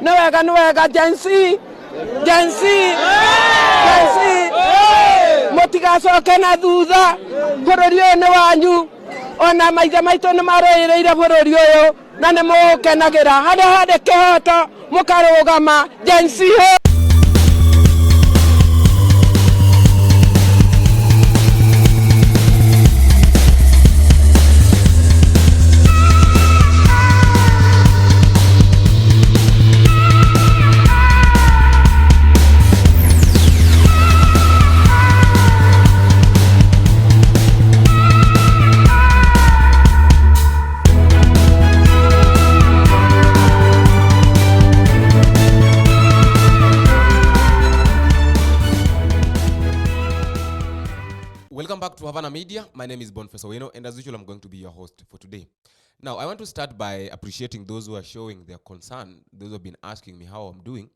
Nwega Jensi Motigacoke na thutha bururi uyu ni wanyu ona maithe maitu ni maroireire bururi uyu na ni mukenagira hade kihoto mukarugama Jensi. Welcome back to Havana Media. My name is Boniface Owino, and as usual, I'm going to be your host for today. Now, I want to start by appreciating those who are showing their concern, those who have been asking me how I'm doing.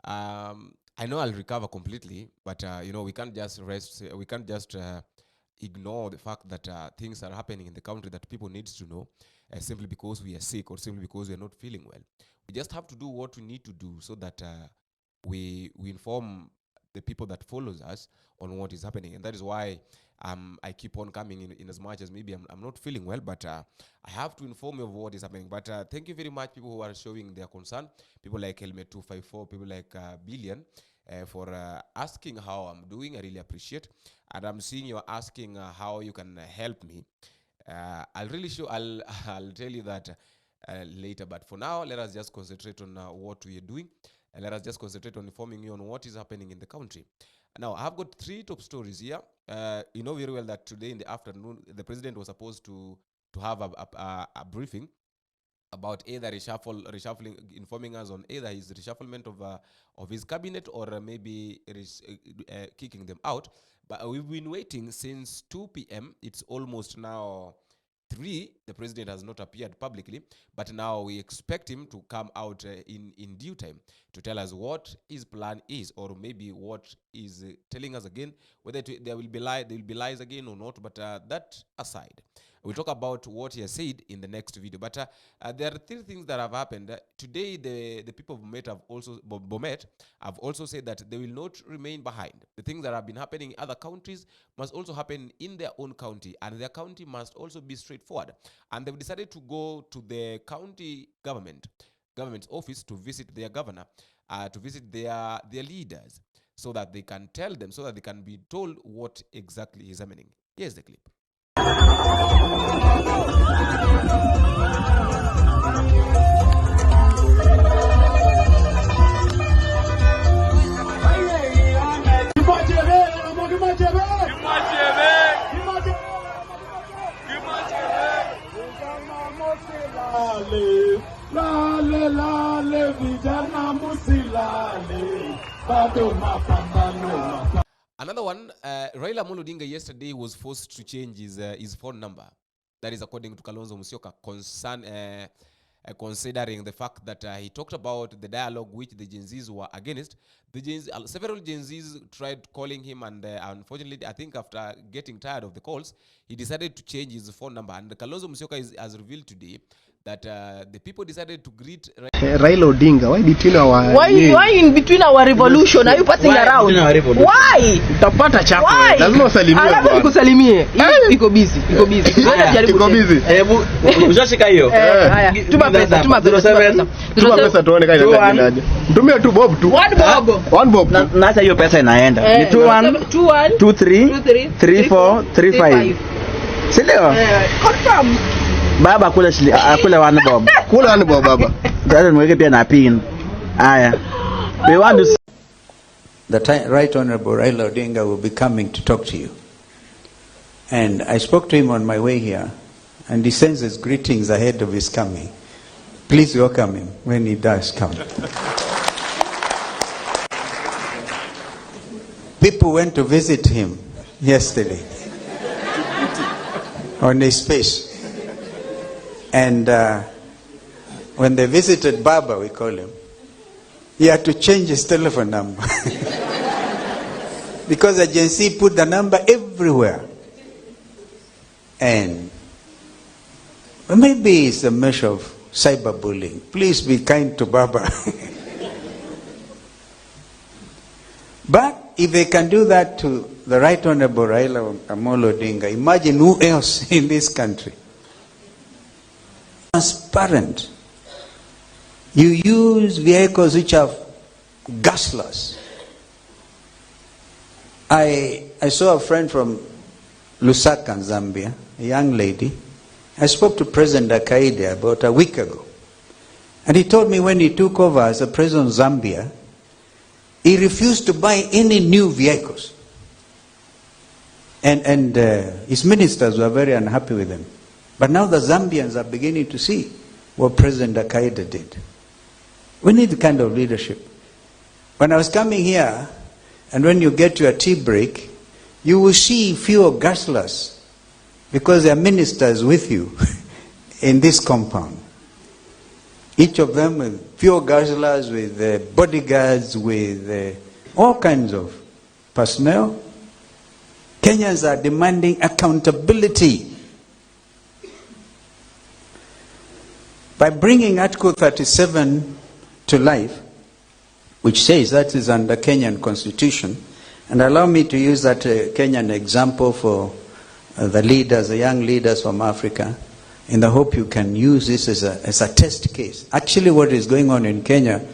I know I'll recover completely, but we can't just rest. We can't just ignore the fact that things are happening in the country that people need to know, simply because we are sick or simply because we are not feeling well. We just have to do what we need to do so that we inform the people that follows us on what is happening. And that is why I keep on coming in as much as maybe I'm not feeling well, but I have to inform you of what is happening. But thank you very much, people who are showing their concern, people like Helmet 254, people like Billion, for asking how I'm doing. I really appreciate. And I'm seeing you're asking how you can help me. I'll tell you that later. But for now, let us just concentrate on what we are doing. And let us just concentrate on informing you on what is happening in the country. Now, I have got 3 top stories here. You know very well that today in the afternoon, the president was supposed to have a briefing about either reshuffling, informing us on either his reshufflement of his cabinet or maybe kicking them out. But we've been waiting since 2 p.m. It's almost now 3. The president has not appeared publicly, but now we expect him to come out in due time to tell us what his plan is, or maybe what is telling us again, whether there will be lies again or not. But that aside, we'll talk about what he has said in the next video. But there are 3 things that have happened. Today, the people of Bomet have also said that they will not remain behind. The things that have been happening in other countries must also happen in their own county, and their county must also be straightforward. And they've decided to go to the county government's office to visit their governor, to visit their leaders, so that they can tell them, so that they can be told what exactly is happening. Here's the clip. Another one, Raila Odinga yesterday was forced to change his phone number. That is according to Kalonzo Musyoka, considering the fact that he talked about the dialogue which the Gen Zs were against. Several Gen Zs tried calling him, and unfortunately, I think after getting tired of the calls, he decided to change his phone number. And Kalonzo Musyoka has revealed today that the people decided to greet Raila Odinga. Why between our why in between our revolution? Are you passing around? Why? Utapata chako. Lazima usalimie. Alafu nikusalimie. Iko busy. Iko busy. Hebu ushashika hiyo. Haya. Tuma pesa tuone kama inaendaje. Mtumie tu bob tu. One bob. Na hata hiyo pesa inaenda. Ni 21 23 34 35. Sindio? Confirm. Baba akule one bob. Kula one bob baba. Ndio mweke pia na pin. Haya. We want to The Right Honorable Raila Odinga will be coming to talk to you. And I spoke to him on my way here, and he sends his greetings ahead of his coming. Please welcome him when he does come. People went to visit him yesterday on his face. And when they visited Baba, we call him, he had to change his telephone number. Because the agency put the number everywhere. And maybe it's a measure of cyberbullying. Please be kind to Baba. But if they can do that to the Right Honorable Raila Amolo Odinga, imagine who else in this country. Transparent. You use vehicles which are gasless. I saw a friend from Lusaka, Zambia, a young lady. I spoke to President Akaide about a week ago. And he told me when he took over as the president of Zambia, he refused to buy any new vehicles. And his ministers were very unhappy with him. But now the Zambians are beginning to see what President Akaide did. We need the kind of leadership. When I was coming here, and when you get to a tea break, you will see fewer gaslers because there are ministers with you in this compound. Each of them with fewer gaslers, with bodyguards, with all kinds of personnel. Kenyans are demanding accountability. By bringing Article 37 to life, which says that is under Kenyan Constitution, and allow me to use that Kenyan example for the leaders, the young leaders from Africa, in the hope you can use this as a test case. Actually, what is going on in Kenya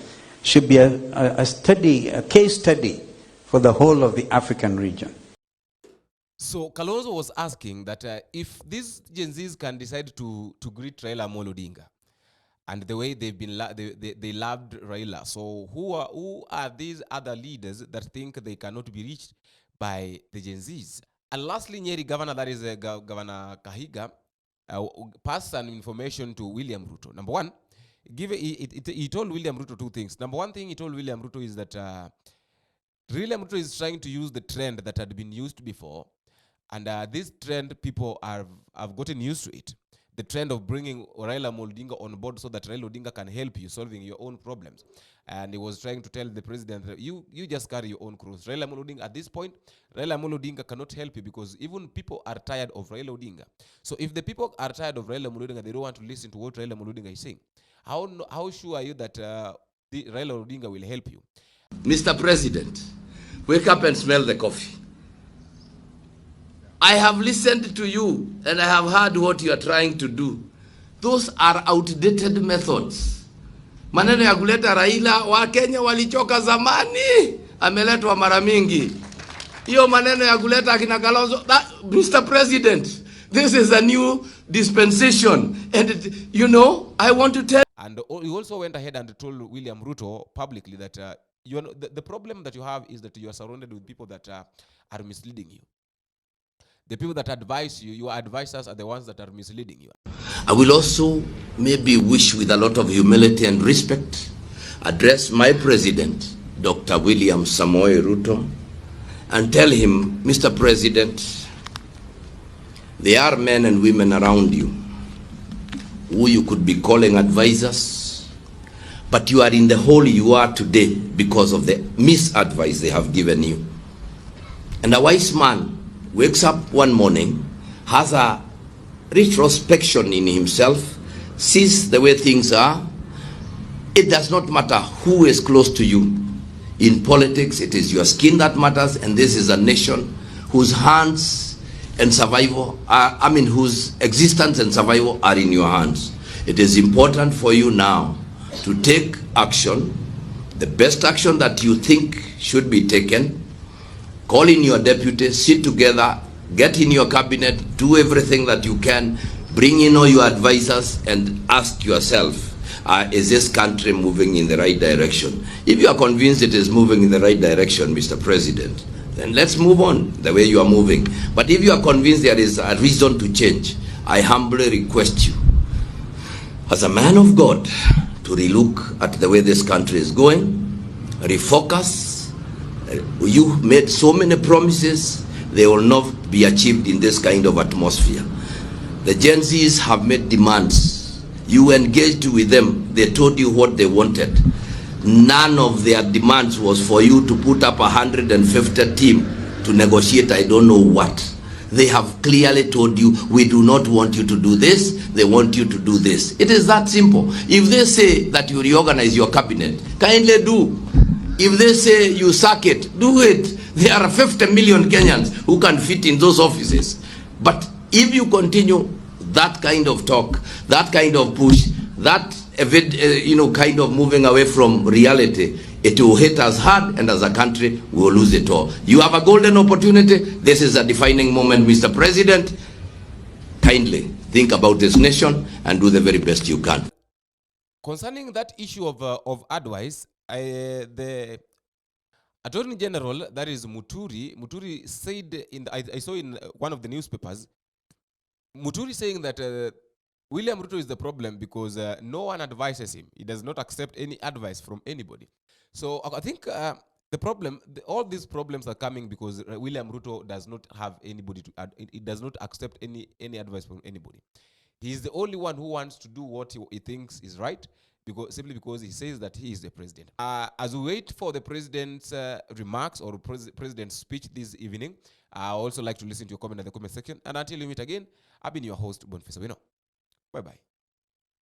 should be a case study for the whole of the African region. So Kalonzo was asking that if these Gen Zs can decide to greet Raila Amolo Odinga, and the way they've been they loved Raila, so who are these other leaders that think they cannot be reached by the Gen Zs? And lastly, Nyeri governor, that is Governor Kahiga, passed some information to William Ruto. Number one, he told William Ruto two things. Number one thing he told William Ruto is that William Ruto is trying to use the trend that had been used before, and this trend people have gotten used to it. The trend of bringing Raila Amolo Odinga on board so that Raila Odinga can help you solving your own problems. And he was trying to tell the president that you just carry your own cross. Raila Amolo Odinga, at this point, Raila Amolo Odinga cannot help you because even people are tired of Raila Odinga. So if the people are tired of Raila Amolo Odinga, they don't want to listen to what Raila Amolo Odinga is saying. How sure are you that Raila Odinga will help you? Mr. President, wake up and smell the coffee. I have listened to you and I have heard what you are trying to do. Those are outdated methods. Maneno ya kuleta Raila, wa Kenya walichoka zamani, ameletwa mara mingi. Hiyo maneno ya kuleta akina Kalonzo, Mr. President, this is a new dispensation. And you know, I want to tell. And he also went ahead and told William Ruto publicly that the problem that you have is that you are surrounded with people that are misleading you. The people that advise you, your advisors are the ones that are misleading you. I will also maybe wish with a lot of humility and respect address my president, Dr. William Samoei Ruto, and tell him, Mr. President, there are men and women around you who you could be calling advisors, but you are in the hole you are today because of the misadvice they have given you. And a wise man wakes up one morning, has a retrospection in himself, sees the way things are. It does not matter who is close to you. In politics, it is your skin that matters, and this is a nation whose hands and survival are, whose existence and survival are in your hands. It is important for you now to take action, the best action that you think should be taken. Call in your deputies, sit together, get in your cabinet, do everything that you can, bring in all your advisors and ask yourself, is this country moving in the right direction? If you are convinced it is moving in the right direction, Mr. President, then let's move on the way you are moving. But if you are convinced there is a reason to change, I humbly request you, as a man of God, to relook at the way this country is going, refocus. You made so many promises, they will not be achieved in this kind of atmosphere. The Gen Zs have made demands. You engaged with them, they told you what they wanted. None of their demands was for you to put up 150 team to negotiate I don't know what. they have clearly told you, we do not want you to do this, they want you to do this. It is that simple. If they say that you reorganize your cabinet, kindly do. If they say you sack it, do it. There are 50 million Kenyans who can fit in those offices. But if you continue that kind of talk, that kind of push, that kind of moving away from reality, it will hit us hard, and as a country, we will lose it all. You have a golden opportunity. This is a defining moment, Mr. President. Kindly think about this nation and do the very best you can. Concerning that issue of advice, the Attorney General, that is Muturi said I saw in one of the newspapers, Muturi saying that William Ruto is the problem because no one advises him. He does not accept any advice from anybody. So I think the problem, all these problems are coming because William Ruto does not have anybody to he does not accept any advice from anybody. He is the only one who wants to do what he thinks is right, simply because he says that he is the president. As we wait for the president's remarks or president's speech this evening, I also like to listen to your comment in the comment section. And until we meet again, I've been your host, Boniface Owino. Bye-bye.